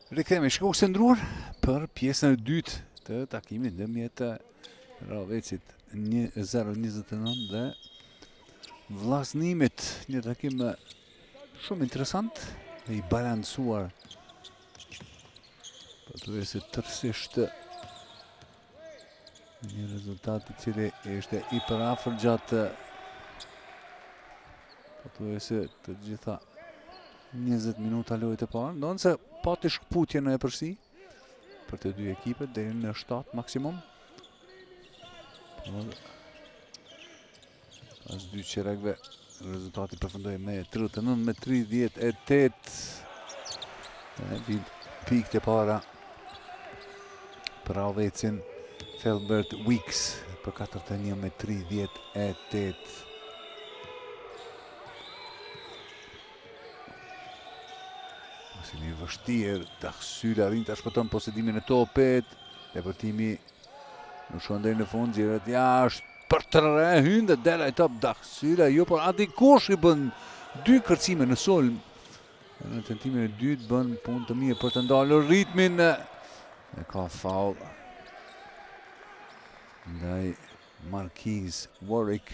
Rikthehemi shikohu qëndruar për pjesën e dytë të takimit ndërmjet Ravecit 0-29 dhe Vllaznimit, një takim shumë interesant dhe i balancuar. Pothuajse tërësisht një rezultat I cili ishte I përafër gjatë pothuajse të gjitha 20 minuta lojë të parë, ndonë se pati shkputje në epërsi për të dy ekipet deri në 7 maksimum. Por pas dy çerekve rezultati përfundoi me 39-38. Pikë të para për Ravecin, Felbert Weeks për 41-38. Si një vështirë, Dahsyla arrin ta shpëton posedimin e topit. Depërtimi nuk shkon deri në fund, xhiret jashtë për 3 hyn dhe del ai top Dahsyla, jo por Adi Koshi bën 2 kërcime në sulm. Në tentimin e dytë bën punë të mirë për të ndalur ritmin. E ka faul ndaj Marquis Warwick,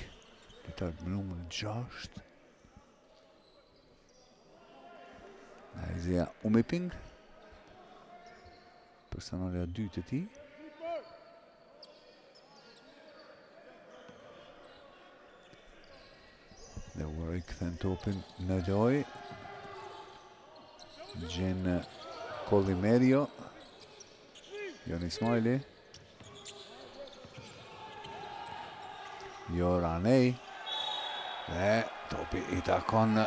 lojtar numër 6. Isaiah Umiping, personalja 2 të tij. Dhe Warwick kthen topin në lojë. Gjen Colimerio, Jon Ismaili, Joranej dhe topi I takon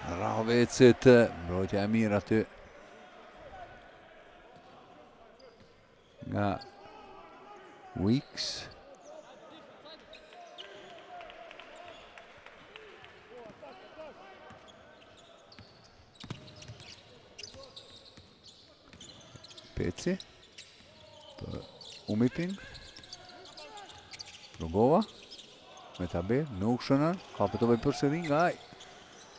Ravecit, mbrojtja e mirë aty nga Weeks. Peci për Umiping. Rugova me tabe, nuk shënën, kapetove përsëri nga ai.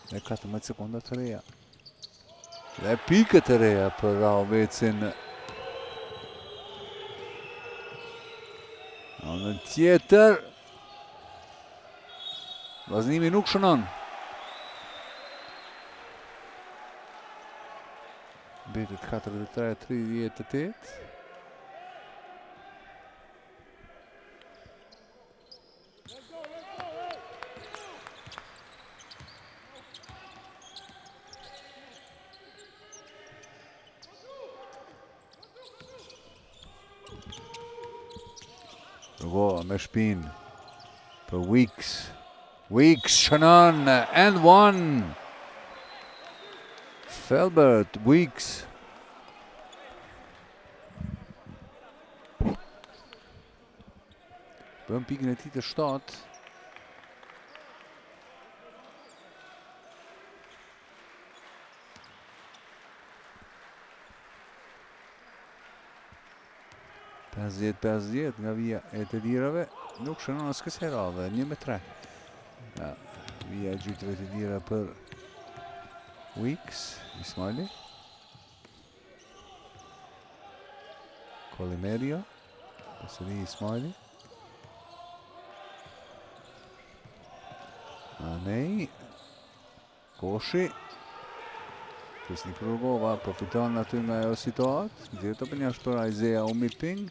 Dhe 14 sekonda të reja. Dhe pikë të reja për Ravecin. Në tjetër, vllaznimi nuk shënon. Mbetet 43-38. Me shpin për Weeks. Weeks shënon and one. Felbert Weeks. Bën pikën e tij të 7. Nga vija e të lirave, nuk shënon as kësaj radhe, 1-3. Vija e gjytëve të lira për Weeks, Ismaili. Colimerio, përsëri Ismaili. Anej, Koshi. Krisnik Rugova përfiton aty nga ajo situatë. Nxjerr topin jashtë për Isaiah Umiping,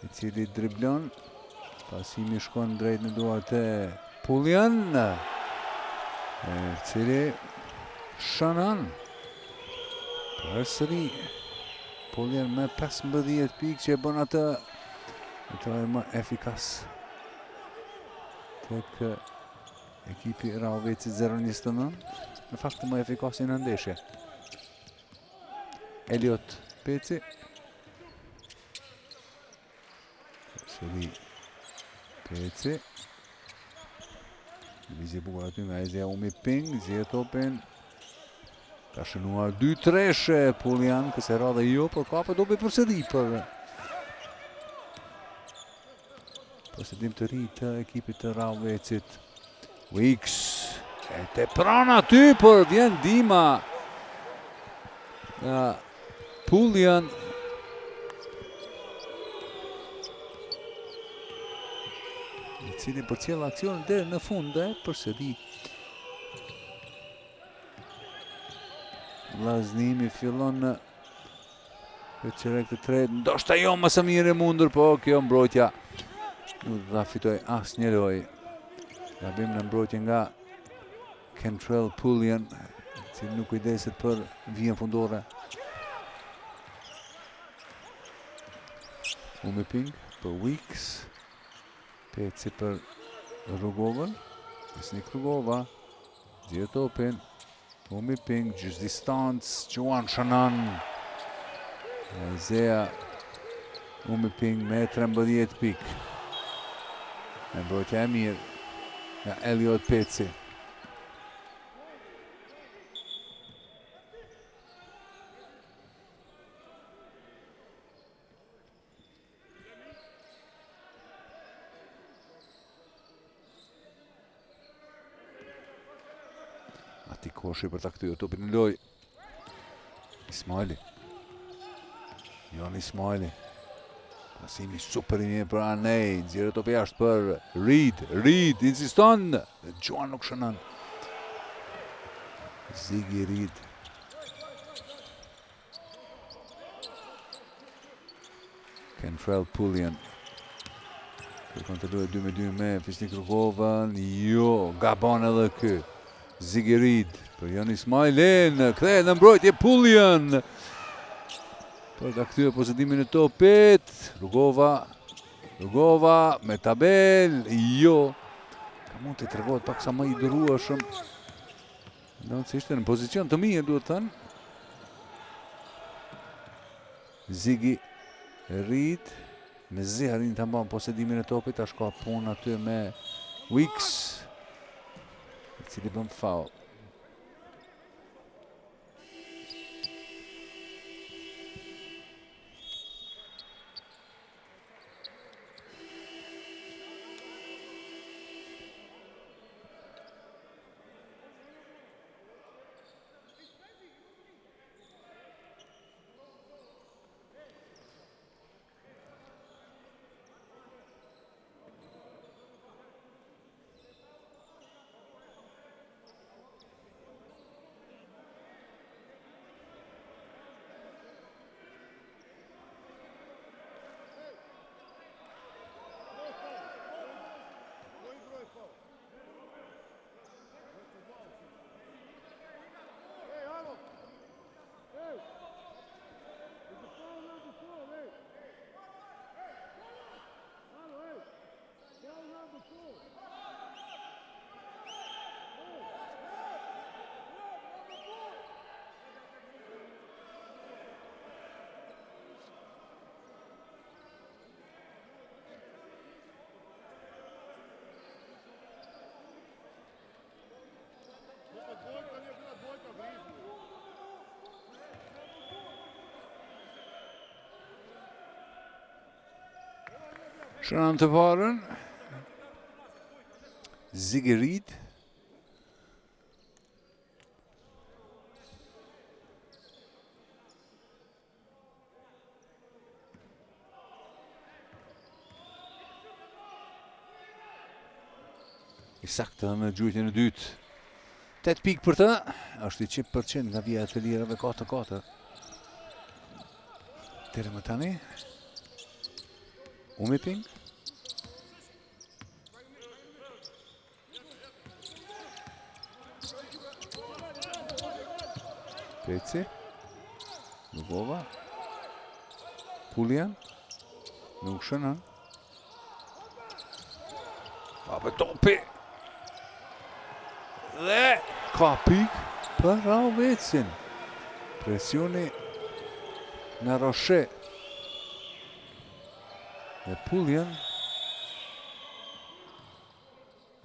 I cili driblon, pasimi shkon drejt në duart e Pullian, I cili shënon. Përsëri Pullian me 15 pikë që e bën atë më efikas tek ekipi Ravecit 0-29, në fakt më efikasin në ndeshje. Elliot Peci. Peci. Vizje bukur aty nga Isaiah Umiping, zje topin. Ka shënuar 2-3 Pullian, kësaj radhe jo, por kapet topi përsëri për posedim të ri të ekipit të Ravecit. Weeks e te pranë aty, por vjen Dima nga Pullian. I cili përcjell aksionin deri në fund dhe përsëri vllazënimi fillon në çerek të tretë. Ndoshta jo më së miri e mundur, po kjo mbrojtja nuk do ta fitoj asnjë lojë. Gabim në mbrojtje nga Kentrell Pullian, i cili nuk kujdeset për vijën fundore. Umiping për Weeks. Peci për Rugovën. Vesnik Rugova. Gjirë topin. Umiping, gjysmë distancë, Juan Shanan. Zea Umiping me 13 pikë. Me mbrojtja e mirë nga Elliot Peci. Ati Koshi për ta kthyer topin në lojë. Ismaili. Jon Ismaili. Pasimi super i mirë për Anej. Nxjerrë topi jashtë për Reed. Reed insiston. Gjuan nuk shënon. Ziggy Reed. Kentrell Pullian. Kërkon të luajë 2-2 me Vesnik Rugovën. Jo, gabon edhe ky. Ziggy Reed për Jon Ismailin. Kthehet në mbrojtje Pullian. Për ta kthyer pozitimin e topit. Rugova me tabel. Jo. Ka mund të tregohet paksa më i durueshëm. Ndonë se ishte në pozicion të mirë, duhet thënë. Ziggy Reed. Me zi arrin të mban posedimin e topit. Tash ka punë aty me Weeks, i cili bën faul. Shënon të parën. Ziggy Reed. I saktë në gjujtjen e dytë. 8 pikë për të. Është i 100% nga vija e të lirave 4-4. Deri më tani. Umiping. Peci. Rugova. Pullian. Nuk shënon. Hapet topi. Dhe ka pikë për Rauvecin. Presioni në Roshe. Dhe Pullian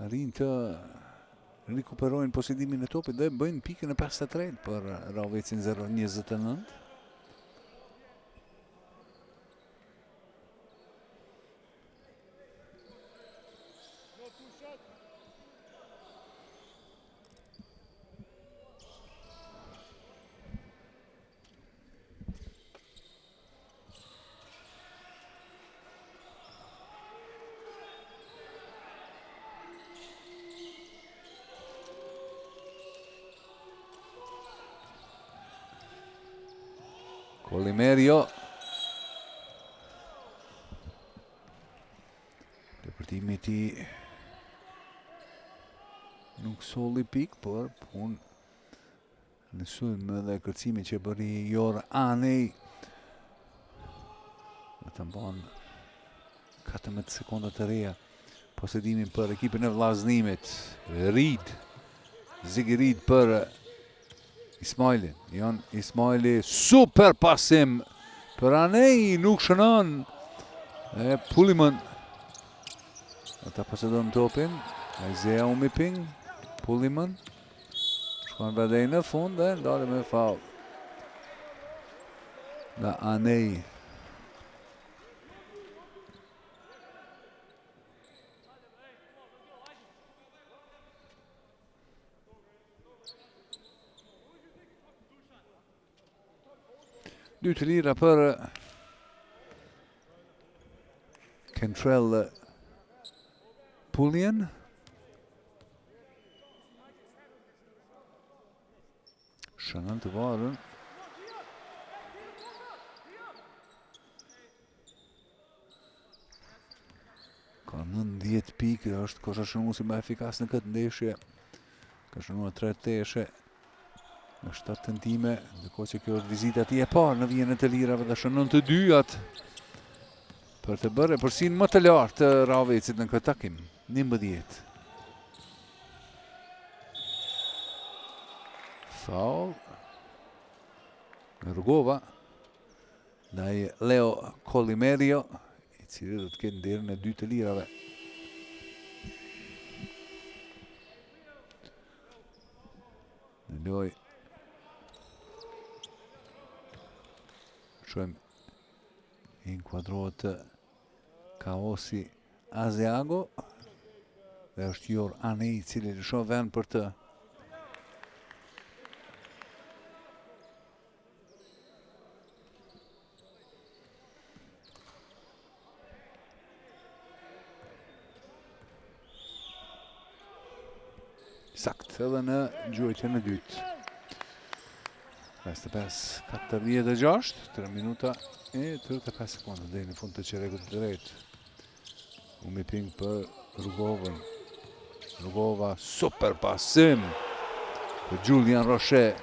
arrin të rikuperojnë posedimin e topit dhe bëjnë pikën e 53 për Rauvecin 0-29. Olimerio. Depërtimi ti nuk solli pik, por pun në sulm dhe kërcimi që bëri Jor Anej dhe të mban 14 sekonda të reja posedimin për ekipin e vllaznimit. Reed, Ziggy Reed për Ismailin. Jon Ismaili, super pasim për Anej, nuk shënon. E Puliman ata posedon topin. Isaiah Umiping, Puliman shkon vedej në fund dhe ndale me faul nga Anej. Dy të lira për Kentrell Pullian. Shënën të varën. Ka 90 pikë, është kosha shënuesi më efikas në këtë ndeshje. Ka shënuar 3 teshe në 7 tentime, ndërkohë që kjo është vizita e parë në vijën e të lirave dhe shënon të dyjat për të bërë përsinë më të lartë të Ravecit në këtë takim. 11. Faul Rugova ndaj Leo Colimerio, i cili do të ketë derën e 2 të lirave. Në loj shohim inkuadrohet Kaosi Aziago dhe është Jor Anej i cili lëshon vend për të sakt edhe në gjuajtjen e dytë. 45-46, 3 minuta e 35 sekonda deri në fund të çerekut të tretë. Umiping për Rugovën. Rugova, super pasim për Julian Roche.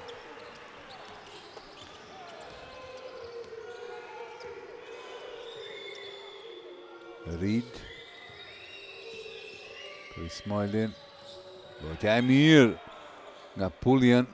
Reed për Ismailin. Bëtja e mirë nga Pullian.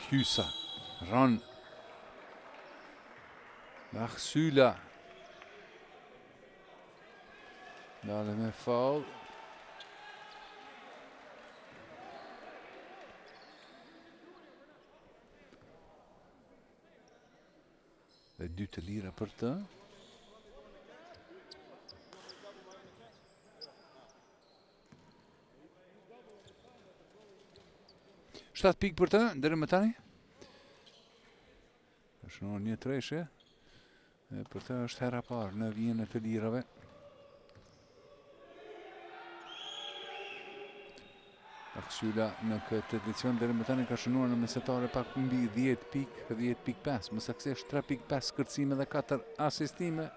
Hysa, Ron, Maxula. Dale me faul. Dhe 2 të lira për të. Shtat pikë për të, deri më tani. Shënon një treshe. Për të është hera parë në vijën e të lirave. Maxula në këtë edicion deri më tani ka shënuar në mesetare pak mbi 10 pikë, 10.5, më saktësisht 3.5 kërcime dhe 4 asistime.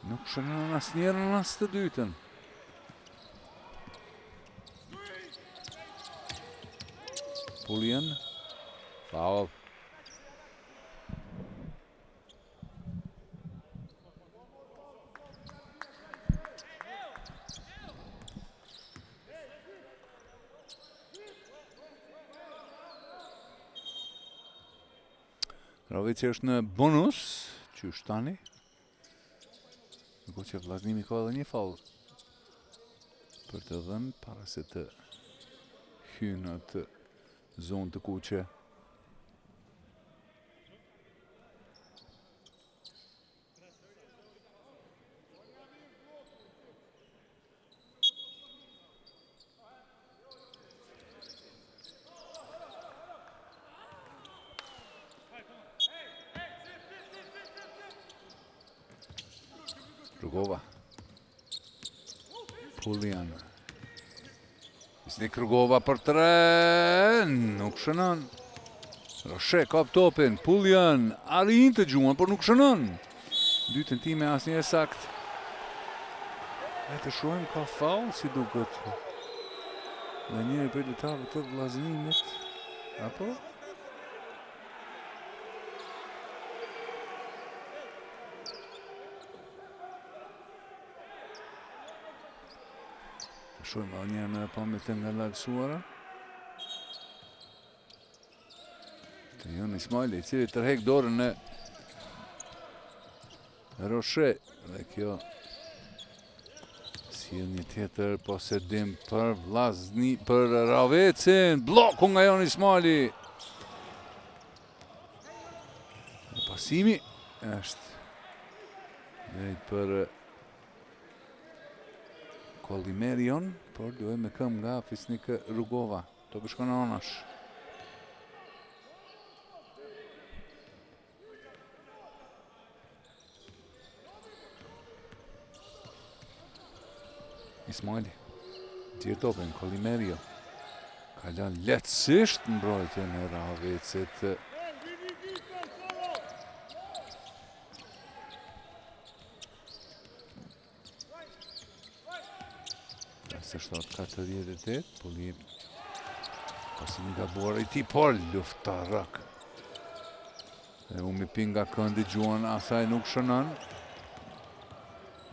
Nuk shënon asnjëherë në as të dytën. Pullian, faul. Raveci është në bonus, qysh tani. Ndërkohë që vllaznimi ka edhe një faul për të dhënë para se të hyjë në atë zonë të kuqe. Rugova. Pullian. Visnik Rugova për 3, nuk shënon. Roshe kap topin, Pullian arrin të gjuan, por nuk shënon. 2 tentime asnjëherë sakt. E të shohim ka faul si duket. Në njëri për lojtarëve të vllazërimit, apo? Të shohim edhe njëherë me pamjet e ngalësuara. Të Jon Ismaili, i cili tërhek dorën në Roshe, dhe kjo si një tjetër posedim për Vllazni, për Ravecin, bloku nga Jon Ismaili. Pasimi është drejt për Kollimerion, por duhet me këm nga Fisnik Rugova. To përshkon në anash. Ismaili, tjerë topin, Kollimerio. Ka lënë lehtësisht mbrojtjen e Ravecit. Se 7-48, Pullian. Pasimi gabuar i ti, por luftarak. E umi pinga këndi gjuan, asaj nuk shënon.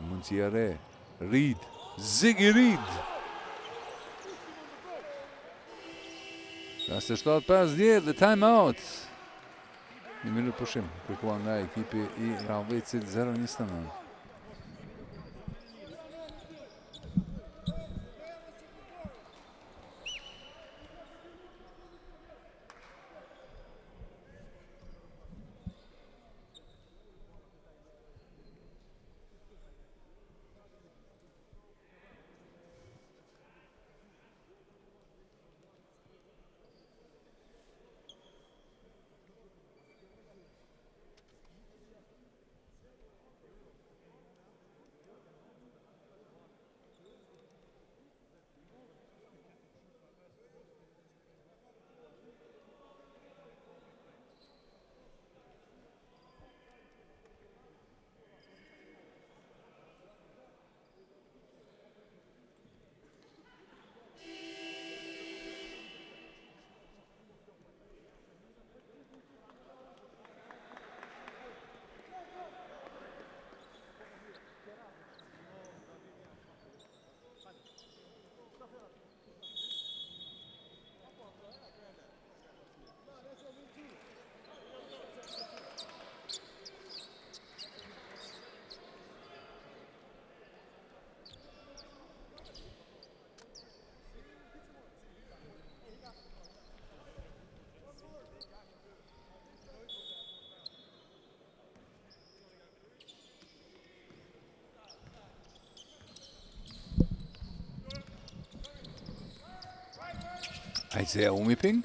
Mundësia re, Reed. Ziggy Reed. Raste 7-5-10 dhe time out. 1 minutë pushim kërkuar nga ekipi i Ravecit 0-29. Isaiah Umiping.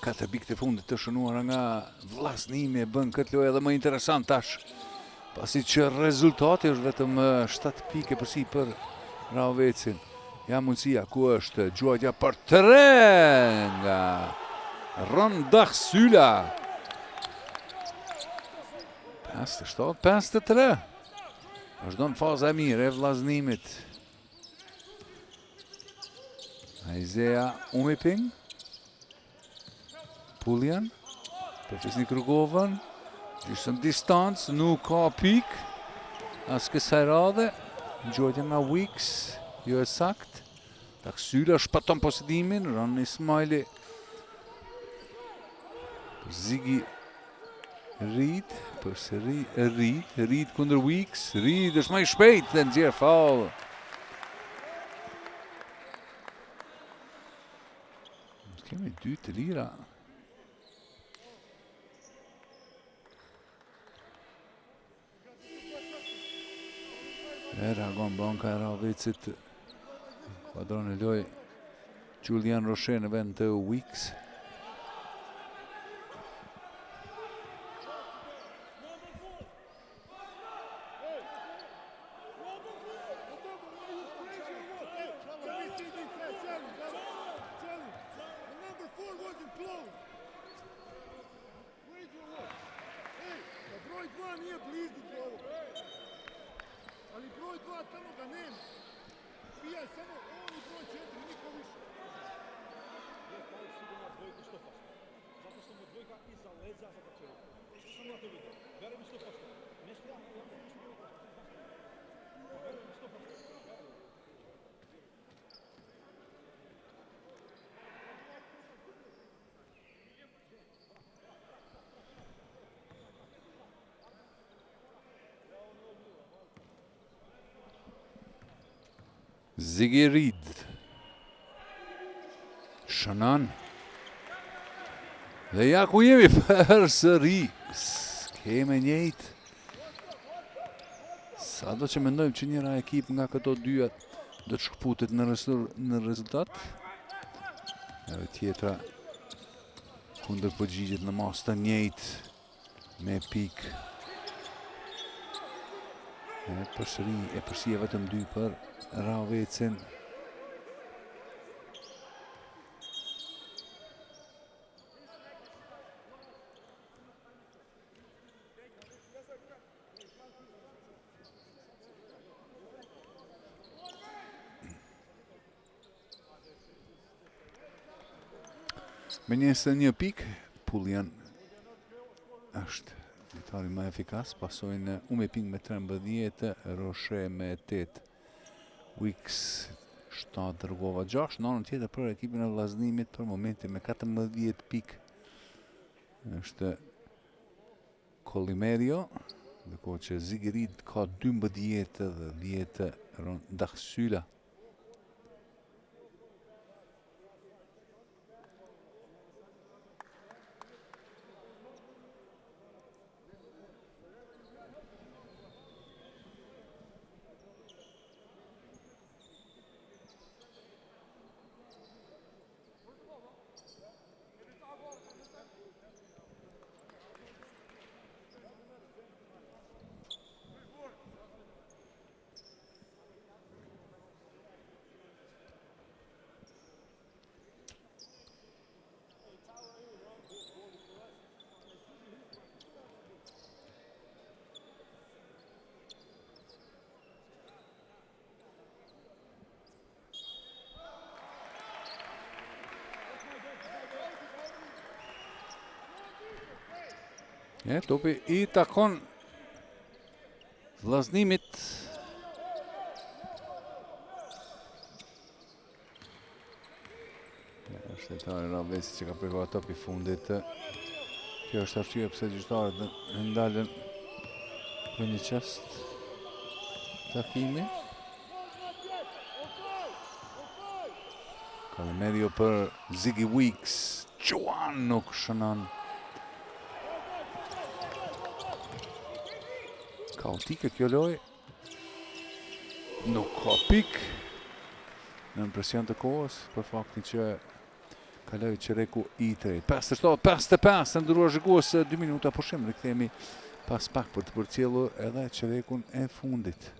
Katër pikë të fundit të shënuara nga Vllaznimi e bën këtë lojë edhe më interesant tash. Pasi që rezultati është vetëm 7 pikë përsi për Ravecin. Ja mundësia ku është gjuajtja për 3 nga Rondach Syla. 5-7, 5-3. Vazhdon faza e mirë e Vllaznimit. Isaiah Umiping. Pullian. Për Fisnik Rugovën. Gjysmë distancë, nuk ka pik. As kësaj radhe. Gjojtja nga Weeks. Jo e sakt. Taksyla shpaton posedimin. Ron Ismaili. Për Ziggy Reed, përse Reed kundër Weeks. Reed është më i shpejt dhe nxjerr faul. Kemi 2 të lira. Reagon banka e Ravecit. Kuadron e loj Julian Roshe në vend të Weeks. Zigerid. Shënon. Dhe ja ku jemi për sëri. Keme njëjtë. Sa do që mendojmë që njëra ekip nga këto dyja do të shkëputet në rezultat. Edhe tjetra kundër përgjigjet në mas të njëjtë me pik. E përsi vetëm 2 për Ravecin. Me njëse 1 pik, Pullian është ditari më efikas, pasojnë Ume Ping me 13, Roche me 8, Wix 7, Dërgova 6, në anën tjetër për ekipin e vllaznimit për momentin me 14 pik është Colimerio, ndërkohë që Zigerid ka 12 dhe 10 Dakhsyla. Topi I takon vllaznimit. Është lojtari Ravesi që ka prekuar topi fundit. Kjo është arsye pse gjyqtarët ndalën për një çast takimi. Colimerio për Ziggy Weeks. Juan nuk shënon. Kaotike kjo lojë. Nuk ka pik në presion të kohës për faktin që kaloi çereku I tretë. 57-55 ndërruar shikues 2 minuta pushim, rikthehemi pas pak për të përcjellur edhe çerekun e fundit.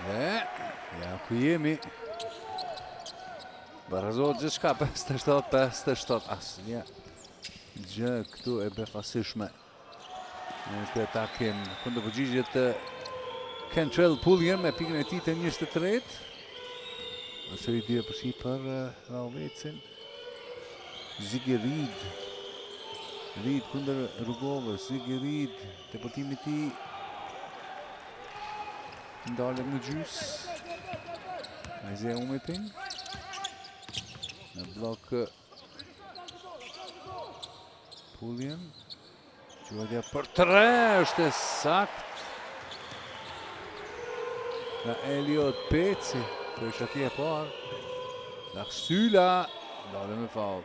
Ja ku jemi. Barazohet gjithçka 57-57. Asnjë gjë këtu e befasishme. Në këtë takim kundër përgjigjet të Kentrell Pulliam me pikën e tij të 23. Në seri dyja përsi për Ralvecin. Ziggy Reed. Reed kundër Rugovës. Ziggy Reed te botimi i tij ndalet në gjys. Isaiah Umiping. Në blok Pulliam. Gjuajtja për 3 është e sakt. Nga Elliot Peci. Kjo është atje e parë. Laksyla. Ndalet me faul.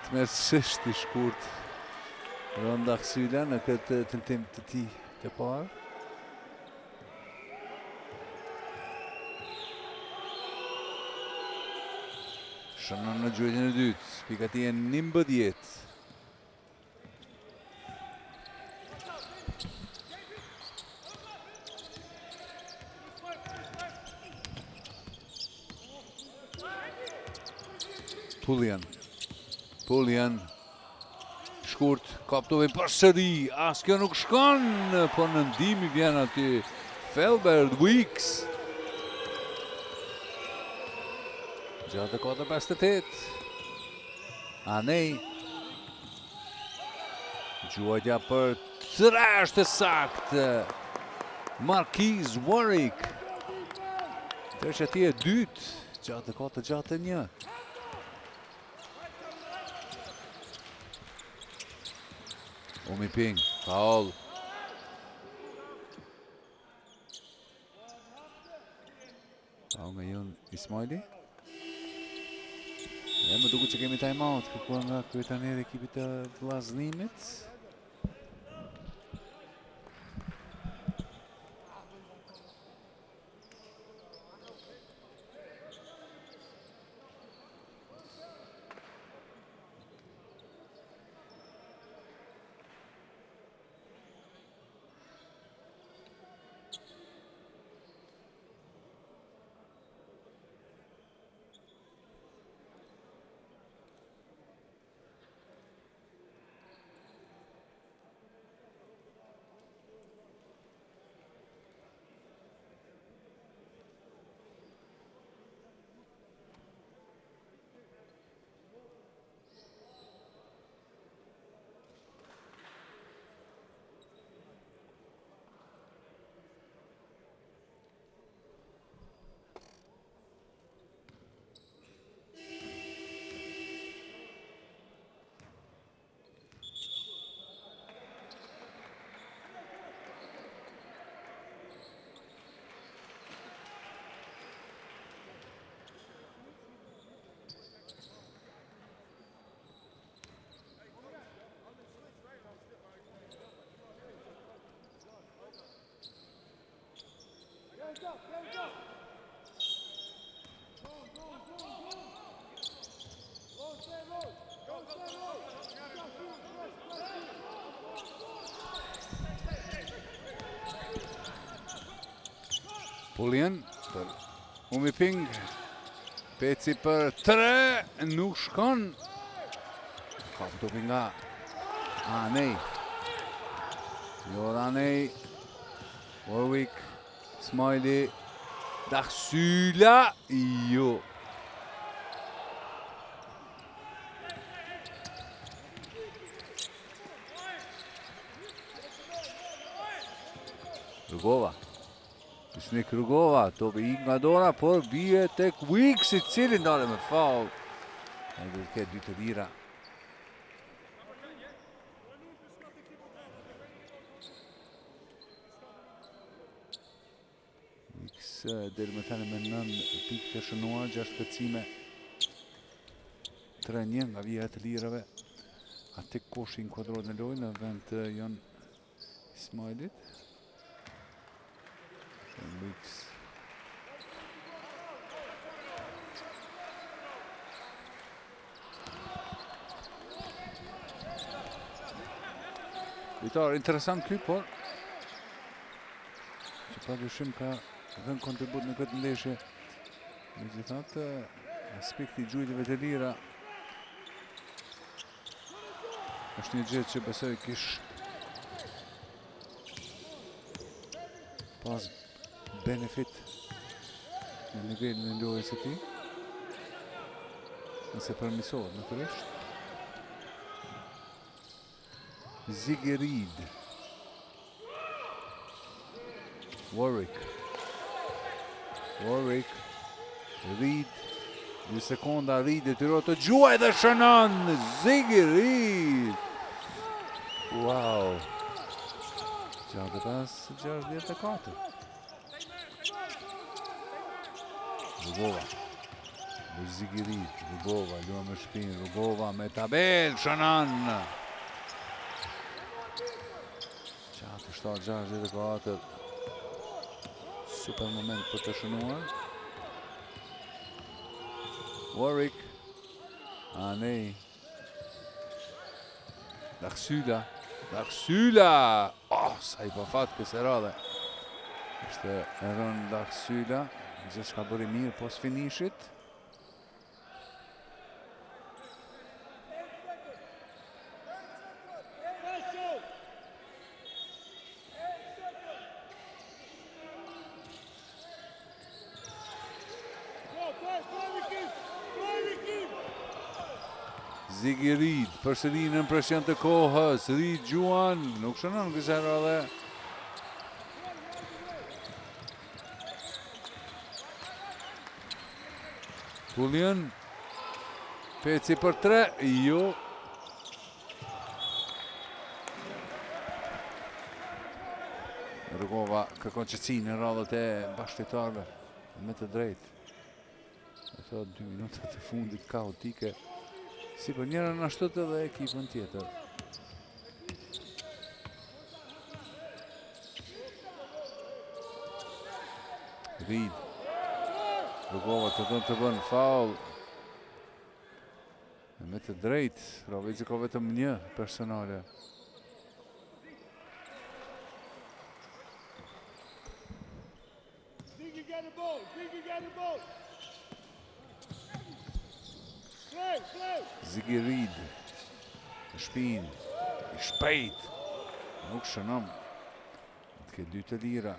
Mesisht i shkurt Ronda Ksyla në këtë tentim të tij të parë. Shënon në gjuajtjen e dytë, pika e tij 19. Pullian shkurt, kaptovin për sëri, as kjo nuk shkon, po në ndihmë vjen aty Felbert Weeks. 64-58. Anej. Gjuajtja për 3 është e saktë. Marquise Warwick. Tërshja ti e dytë, 64-61. Umiping, faul. Faul nga Jon Ismaili. Më duket që kemi time-out kërkuar nga kryetari i ekipit të vllazërimit. Pullian për Umiping. Peci për 3, nuk shkon. Ka topi nga Anej. Jor Anej. Warwick. Smiley. Daksyla. Jo. Rugova. Ishnik Rugova, topi ik nga dora, por bie tek Weeks, i cili ndalet me faul. E do të ketë dy të lira. Weeks deri më tani me 9 pikë të shënuar, 6 kërcime, 3-1 nga vija të lirave. Atik Koshi inkuadrohet në lojë në vend të Jon Ismailit. Weeks. Lojtar interesant ky, por që pa dyshim ka dhënë kontribut në këtë ndeshje. Megjithatë, aspekti i gjujtjeve të lira është një gjë që besoj kish pas benefit në nivelin e lojës së tij, nëse përmirësohet natyrisht. Zigerid, Warwick, Reed, 2 sekonda, Reed e tyro të gjuaj dhe shënon Zigerid. Wow. Gjatë pas 64. Rugova, Zigerid, Rugova, luan me shpinë, Rugova me tabel, shënon. Gjatë 64. Super moment për të shënuar. Warwick, Anej, Daxhyla, sa i pafat kësë radhe. Ishte Eron Daxhyla, gjithë shka bëri mirë pos finishit. Zigerid, përsëri në presion të kohës, Reed Gjuan, nuk shënon kësë radhe. Pullion, peci për 3, jo. Rugova kërkon qëtësi në radhët e bashkëtarëve me të drejtë. E thot 2 minutat e fundit kaotike. Si për njërën ashtot edhe ekipën tjetër. Reed. Rugova të dënë të bënë faul. Me të drejtë, Rovezi ka vetëm një personale. Zigerid, të shpin, i shpejt, nuk shënëm, të ke 2 të lira.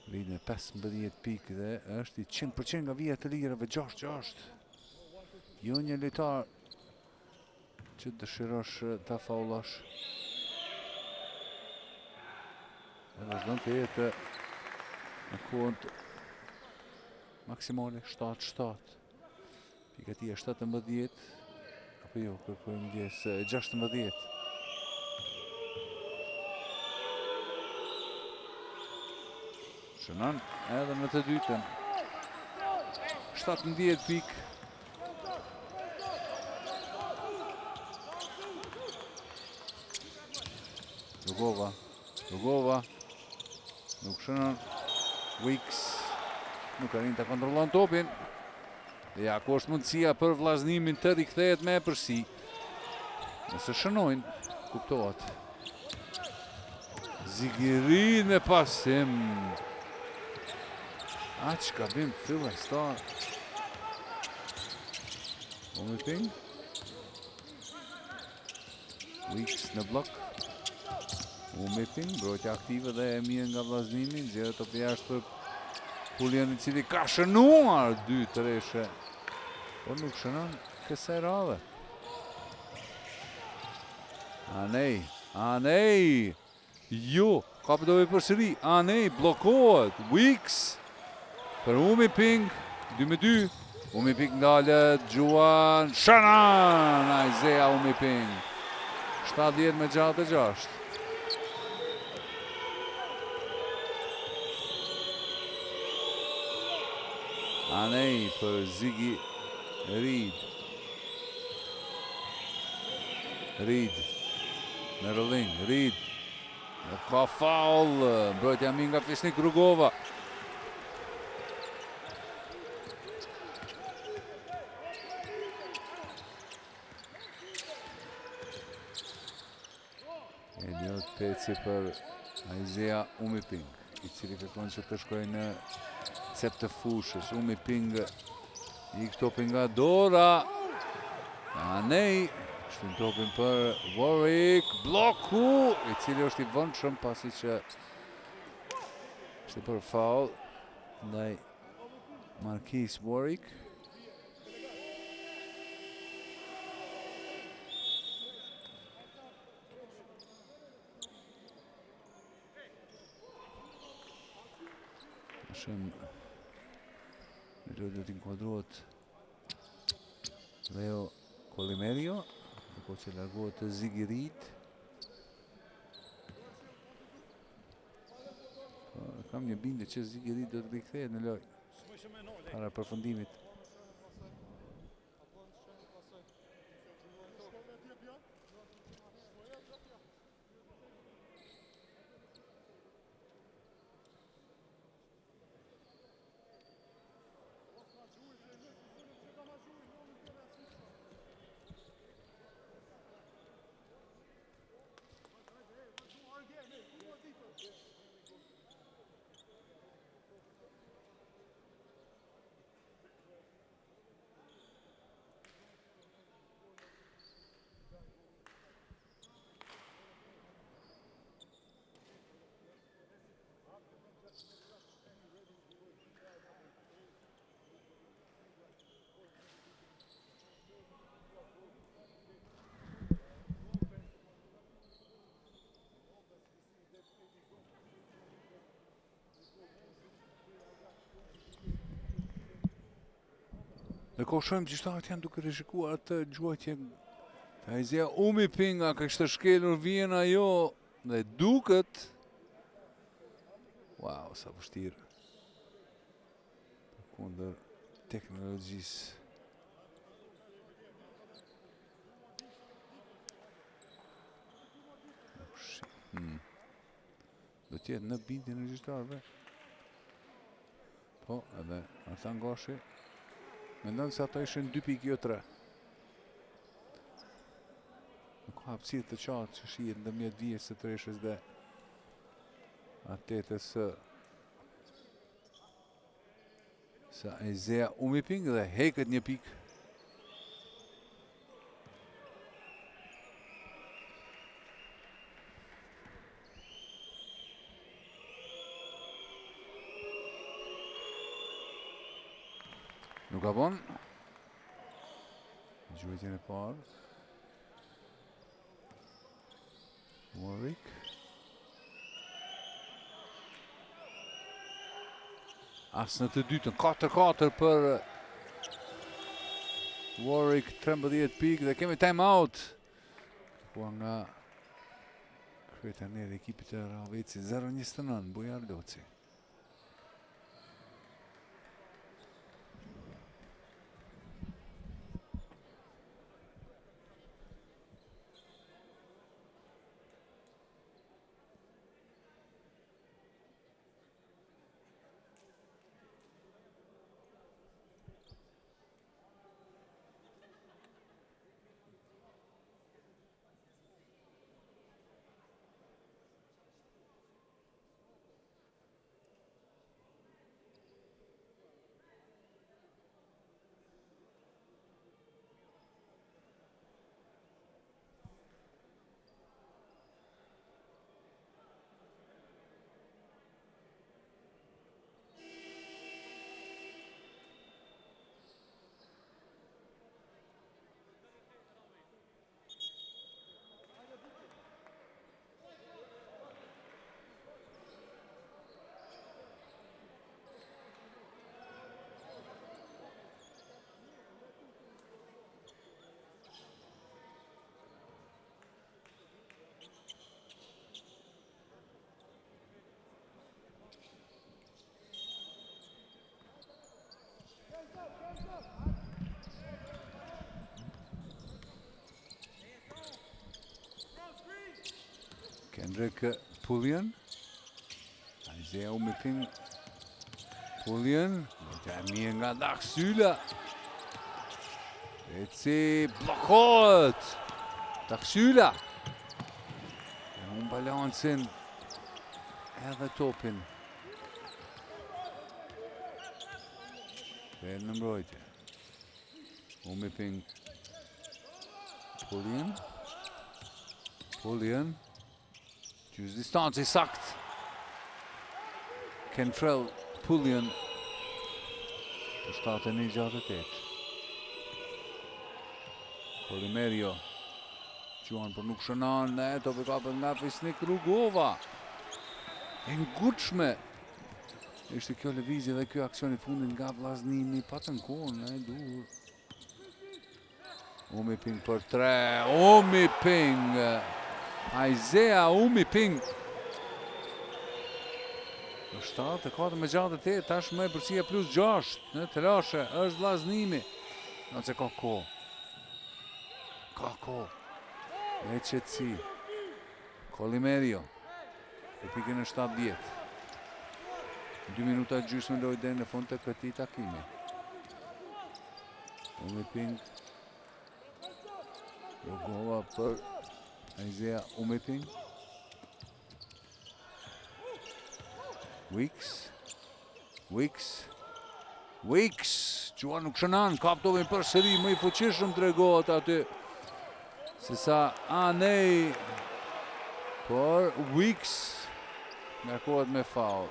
Reed me 15 pikë dhe është i 100% nga vija të lirave, 6-6. Jo një lojtar që dëshirosh ta faulosh. Edhe vazhdon të jetë në kohën maksimale 7-7. Pika ti e 17, apo jo, kërkojmë ndjes 16. Shënon edhe në të dytën. 17 pikë. Rugova. Nuk shënon. Weeks nuk arrin të kontrollon topin. Dhe ja, ku është mundësia për vllaznimin të rikthehet me përsi. Nëse shënojnë, kuptohet. Zigerid me pasim. Aq ka bim fillestar. Omiping. Weeks në blok. Omiping, brojtja aktive dhe e mirë nga vllaznimin, zjerë të jashtë për Pullion i cili ka shënuar 2 treshe. Por nuk shënon kësaj radhe. Anej. Jo, ka përdojë përsëri. Anej, blokohet. Weeks. Për Omiping, 2-2. Umiping ndalet, Gjuan Shanan, Isaiah Umiping. 70-66. Anej për Ziggy Reed. Reed. Merlin, Reed. Ka faul, mbrojtja mirë nga Fisnik Rugova. Elliot Peci për Isaiah Umiping, i cili kërkon që të shkojë në cep të fushës. Umiping i topin nga dora. Anej shtin topin për Warwick, bloku, i cili është i vëndshëm pasi që është për faul ndaj Marquis Warwick. Në do t'inkuadrohet Leo Colimerio, ko që largohet të Ziggy Reed. Kam një bindje që Ziggy Reed do të rikthehet në lojë para përfundimit. Dhe ko shojmë gjishtarët janë duke rishikuar atë gjuajtje të Isaiah Umiping, ka kështë shkelur vjen ajo dhe duket. Wow, sa vështirë. Kundër teknologjisë. Do tjetë në bindje në gjishtarëve. Po, edhe Artan Gashi. Mendon se ato ishin 2 pikë jo 3. Nuk ka hapësirë të qartë që shihet ndërmjet vijës së Treshës dhe atetës së Isaiah Umiping dhe heket një pikë. Nuk ka bon. Gjuajtjen e parë. Warwick. As në të dytën, 4-4 për Warwick, 13 pikë dhe kemi time out. Kua nga kryetaneri ekipit të Raveci 0-29, Bujar Loci. Henrik Pullian. Isaiah Umiping. Pullian. Lojta e mirë nga Daksyla. Eci blokot. Daksyla. E unë balancin. Edhe topin. Dhe në mbrojtje. Umiping. Pullian. Pullian. Gjys distanci sakt. Kentrell Pullian. Të 71-68. Polimerio. Quan për nuk shënon. Ne topi kapet nga Fisnik Rugova. E ngutshme. Ishte kjo lëvizje dhe kjo aksion i fundit nga vllaznimi. Patën kohën e dur. Umiping për 3. Umiping. Isaiah Umiping. 7-4-68, tashmë e përsia plus 6 në telashe, është vllaznimi. Nëse ka kohë. Ka kohë. Me qetësi. Polimerio. E pikën e 70. 2 minuta gjysmë lojë deri në fund të këtij takimi. Umiping. Rugova për Isaiah Umiping. Weeks. Qua nuk shënan, kap topin për sëri, më i fuqishëm tregohet aty. Se sa Anej, por Weeks ngarkohet me faul.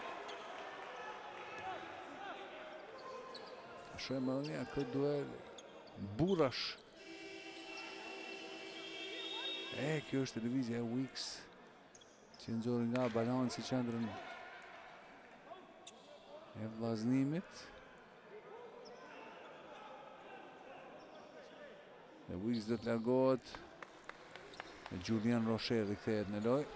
Shohim edhe një këtë duel burrash. Kjo është televizja e Weeks që nxorri nga balanci qendrën e vllaznimit. Dhe Weeks do të largohet. Dhe Julian Rocher rikthehet në lojë.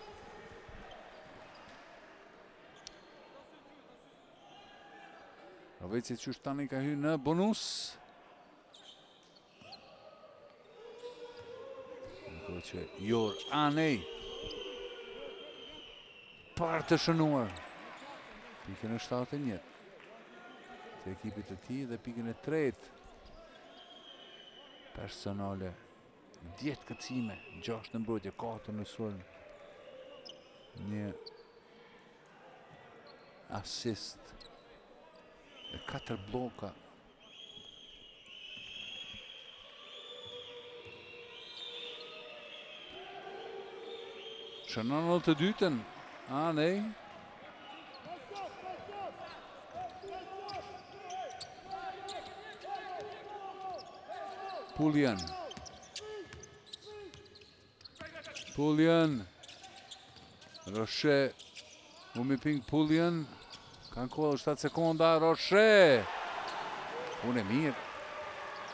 Roveci që tani ka hyrë në bonus. Në që Jor Anej par të shënuar. Pikën e 71 të ekipit të tij dhe pikën e 3 personale. 10 kërcime, 6 në mbrojtje, 4 në sulm. Një asist dhe 4 bloka. Shënon të dytën, Anej. Pullian. Rocher. Umiping Pullian. Kanë kohë 7 sekonda. Rocher. Unë e mirë.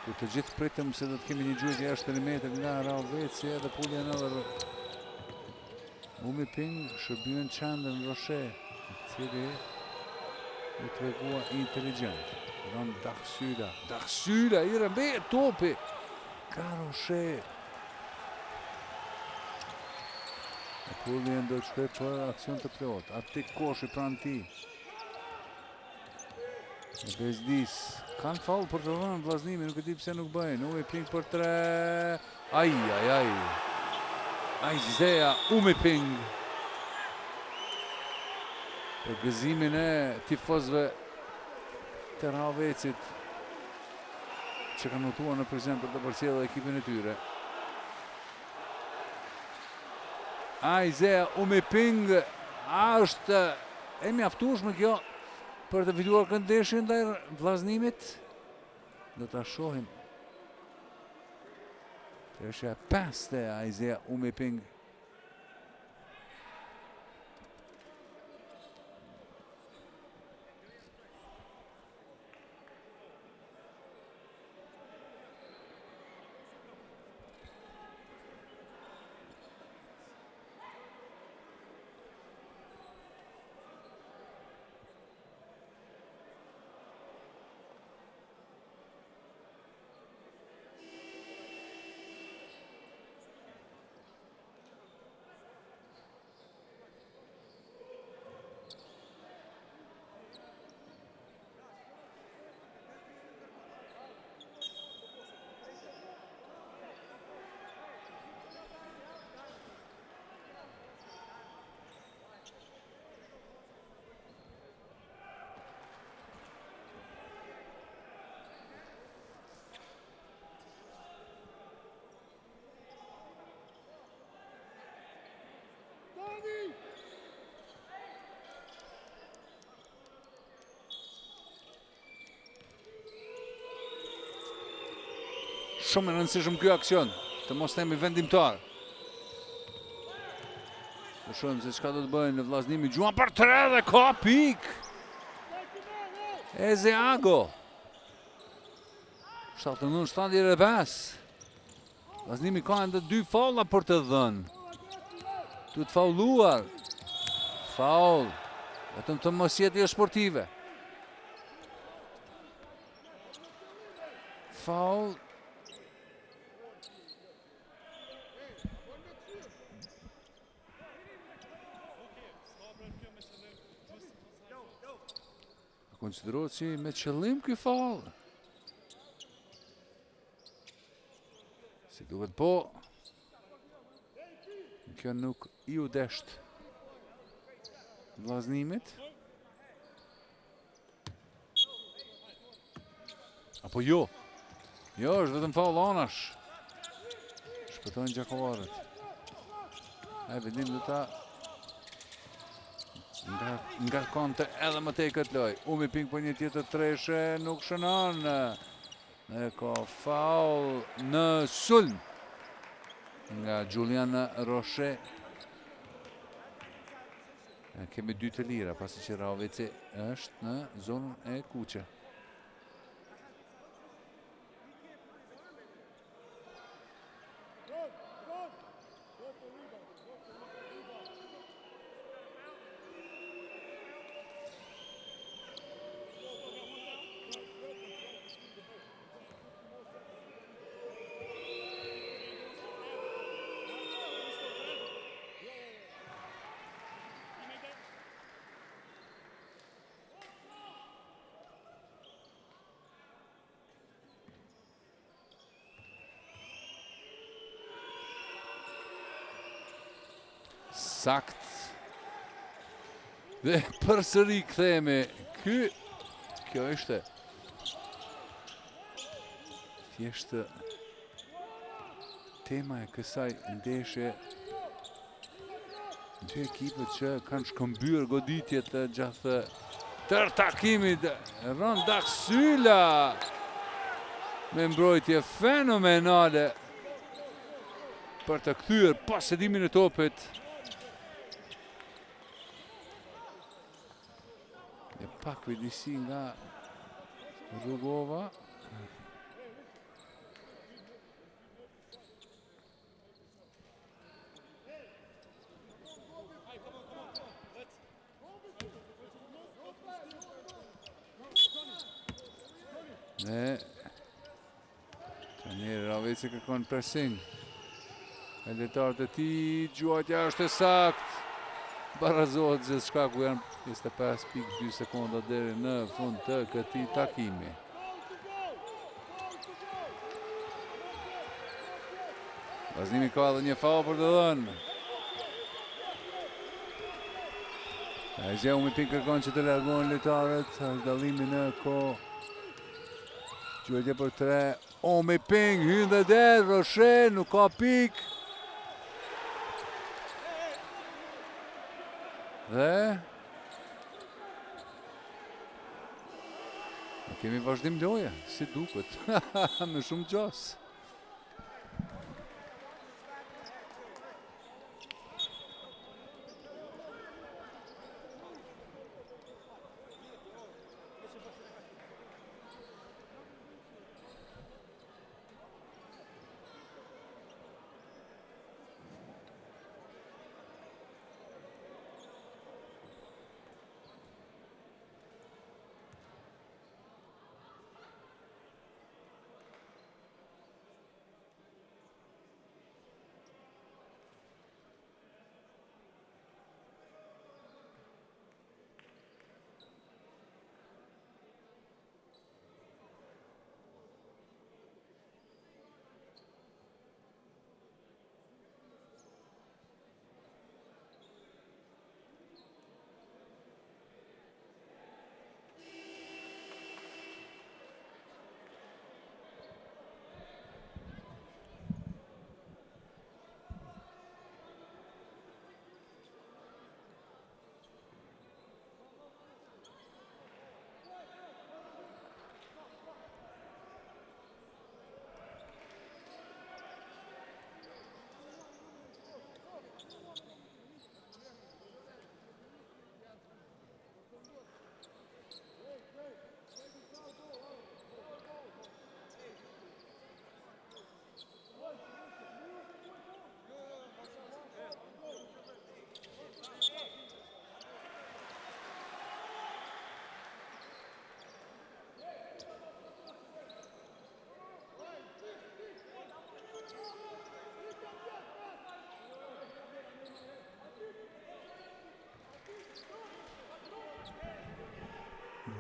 Ku të gjithë pritëm se do të kemi një gjyqje jashtë perimetrit nga Roveci edhe Pullian edhe Umiping shërbyen qendrën Rocher, i cili u tregua inteligjent. Ron Daksyla i rëmbet topi. Ka Rocher. Pullian do të shkoj për aksion të plot. Aty koshi pranë tij. Bezdis. Kanë faul për të rënë vllaznimi, nuk e di pse nuk bëjnë. Umiping për 3. Ai. Isaiah Umiping. Për gëzimin e tifozëve të Rovecit që kanë votuar në prezent për të përcjellë ekipin e tyre. Isaiah Umiping është e mjaftueshme kjo për të fituar këndeshjen ndaj vllaznimit. Do ta shohim. Është e 5 Isaiah Umiping. Shumë e rëndësishëm ky aksion, të mos themi vendimtar. Do shohim se çka do të bëjnë në vllaznimin. Gjuan për 3 dhe ka pik. Ezeago. 79-75. Vllaznimi ka ende 2 faulla për të dhënë. Duhet faulluar. Faul. Vetëm të mosjetjes sportive. Faul. Konsiderohet si me qëllim ky faul. Si duhet po. Kjo nuk i u desht vllaznimit. Apo jo. Jo, është vetëm faul anash. Shpëtojnë gjakovarët. E vendim dhe ta nga konte edhe më tej këtë loj. Umi ping për një tjetër treshe, nuk shënon. E ka faul në sulm nga Julian Roche. Kemi 2 të lira, pasi që Raovici është në zonën e kuqe. Sakt. Dhe përsëri kthehemi. Kjo është thjesht tema e kësaj ndeshje. Dy ekipet që kanë shkëmbyer goditjet gjatë tërë takimit. Ron Daksyla me mbrojtje fenomenale për të kthyer posedimin e topit. Pak vedisi nga Rugova. Dhe trajneri Raovici kërkon pressing. E lojtarët e tij, gjuajtja është e saktë. Barazohet gjithë shkaku janë 25.2 sekonda deri në fund të këtij takimi. Vllaznimi ka edhe një faul për të dhënë. Umi ping kërkon që të largohen lojtarët, është dallimi në kohë. Gjuajtje për 3. Umi ping hyn dhe der, Roche nuk ka pik. Dhe kemi vazhdim loje, si duket, me shumë gjas.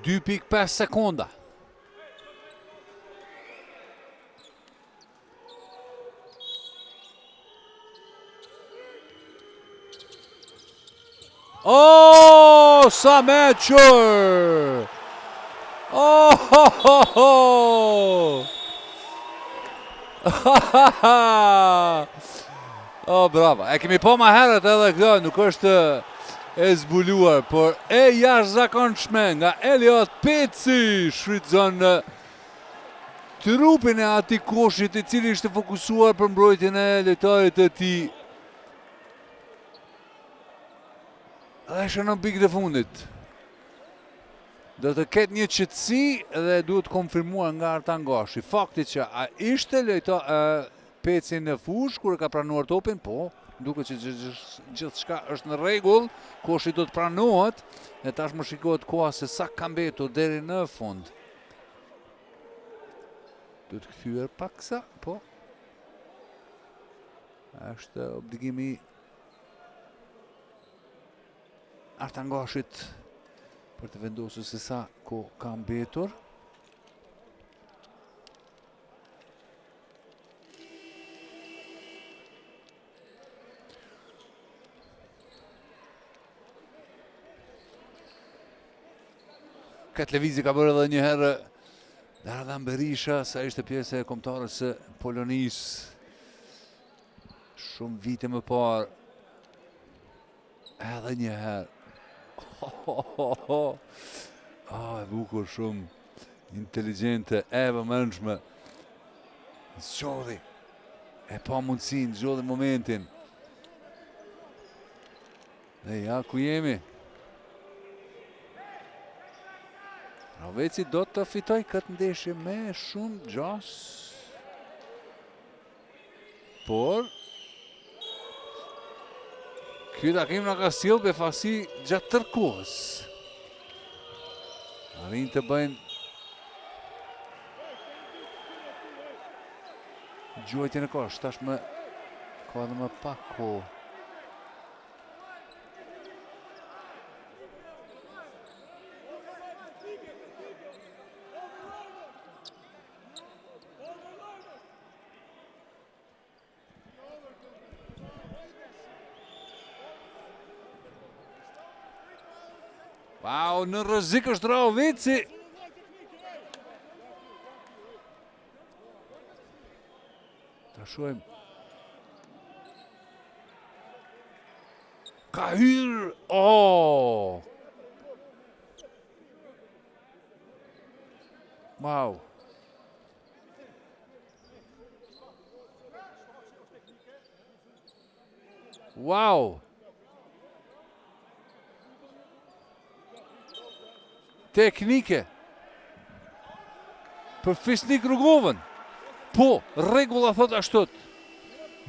2.5 sekonda. Oh, sa meqër! Oh, ho, ho, ho! Oh, brava. E kemi po ma herët edhe kjo, nuk është e zbuluar, por e jashtëzakonshme nga Elliot Peci shfrytëzon trupin e atij koshit i cili ishte fokusuar për mbrojtjen e lojtarit të tij. Dhe shënon pikët e fundit. Do të ketë një qetësi dhe duhet konfirmuar nga Artan Gashi. Fakti që ishte Peci në fushë kur e ka pranuar topin, po, duket që gjithçka është në rregull, koshi do të pranohet dhe tashmë shikohet koha se sa ka mbetur deri në fund. Do të kthyer paksa, po. Është obligimi Artan Gashit për të vendosur se sa kohë ka mbetur. Këtë lëvizje ka bërë edhe një herë Dardan Berisha, sa ishte pjesë e kombëtarës së Polonisë shumë vite më parë. Edhe një herë. E bukur, shumë inteligjente, e vëmendshme. Zgjodhi. E pa mundësinë, zgjodhi momentin. Dhe ja, ku jemi? Raveci do të fitoj këtë ndeshje me shumë gjas. Por ky takim na ka sjellë befasi gjatë tërë kohës. Arrin të bëjnë gjuajtjen e kosh, tashmë ka edhe më pak kohë. Wow, në rrezik është Raveci. Ta shohim. Ka hyrë. Oh! Wow. Wow. Teknike për Fisnik Rrugovën. Po, rregulla thot ashtu.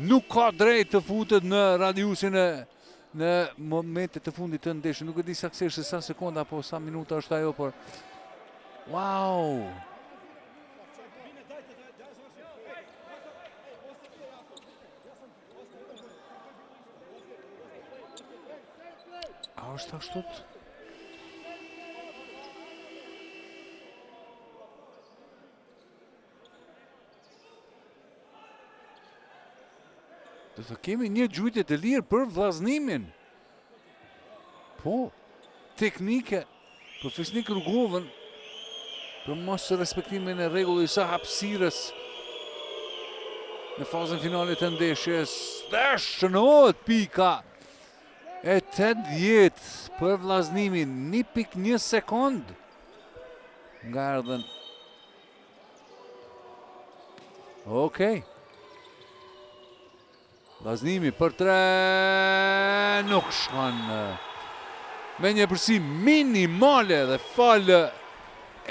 Nuk ka drejt të futet në radiusin në momentet të fundit të ndeshjes. Nuk e di saktësisht sa sekonda apo sa minuta është ajo, por wow. A është ashtu? Do të kemi një gjujtje të lirë për vllaznimin. Po, teknike për Fisnik Rrugovën, për mos respektimin e rregullave së hapësirës në fazën finale të ndeshjes. Dhe shënohet pika e 80 për vllaznimin, 1.1 sekond nga erdhën. Okej. Vllaznimin për 3 nuk shkon me një përsi minimale dhe falë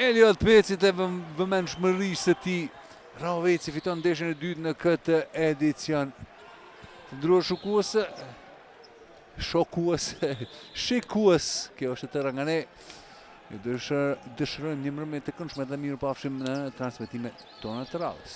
Elliot Pecit e vëmendshmërisë së tij. Raveci fiton ndeshjen e dytë në këtë edicion. Të ndruar shikues, kjo është e tëra nga ne. Ju dëshirojmë një mbrëmje të këndshme dhe mirëpafshim në transmetimet tona të radhës.